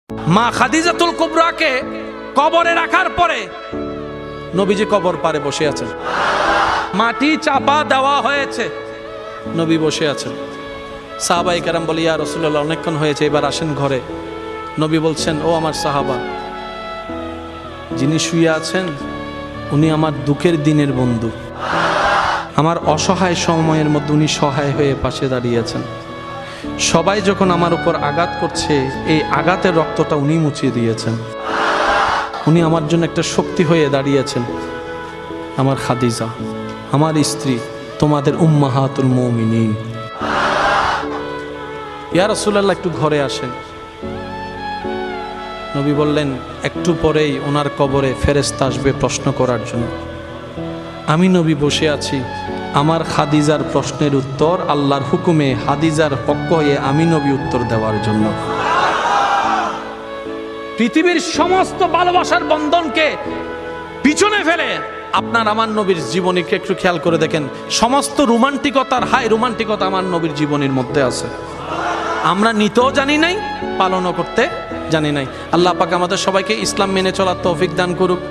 মা খাদিজাতুল কুবরাকে কবরে রাখার পরে নবীজি কবর পারে বসে আছেন, মাটি চাপা দেওয়া হয়েছে, নবী বসে আছেন। সাহাবায়ে কেরাম বলে, ইয়া রাসূলুল্লাহ, অনেকক্ষণ হয়েছে, এবার আসেন ঘরে। নবী বলছেন, ও আমার সাহাবা, যিনি শুয়ে আছেন উনি আমার দুঃখের দিনের বন্ধু, আমার অসহায় সময়ের মধ্যে উনি সহায় হয়ে পাশে দাঁড়িয়েছেন। সবাই যখন আমার উপর আঘাত করছে, এই আঘাতের রক্তটা উনি মুছিয়ে দিয়েছেন। উনি আমার জন্য একটা শক্তি হয়ে দাঁড়িয়েছেন। আমার খাদিজা, আমার স্ত্রী, তোমাদের উম্মাহাতুল মুমিনিন। ইয়া রাসূলুল্লাহ, একটু ঘরে আসেন। নবী বললেন, একটু পরেই ওনার কবরে ফেরেশতা আসবে প্রশ্ন করার জন্য। আমি নবী বসে আছি, আমার খাদিজার প্রশ্নের উত্তর আল্লাহর হুকুমে খাদিজার পক্ষ হয়ে আমি নবী উত্তর দেওয়ার জন্য। পৃথিবীর সমস্ত ভালোবাসার বন্ধনকে পিছনে ফেলে আপনার আমার নবীর জীবনীকে একটু খেয়াল করে দেখেন। সমস্ত রোমান্টিকতার হাই রোমান্টিকতা আমার নবীর জীবনের মধ্যে আছে। আমরা নিতেও জানি নাই, পালনও করতে জানি নাই। আল্লাহ পাক আমাদের সবাইকে ইসলাম মেনে চলার তৌফিক দান করুক।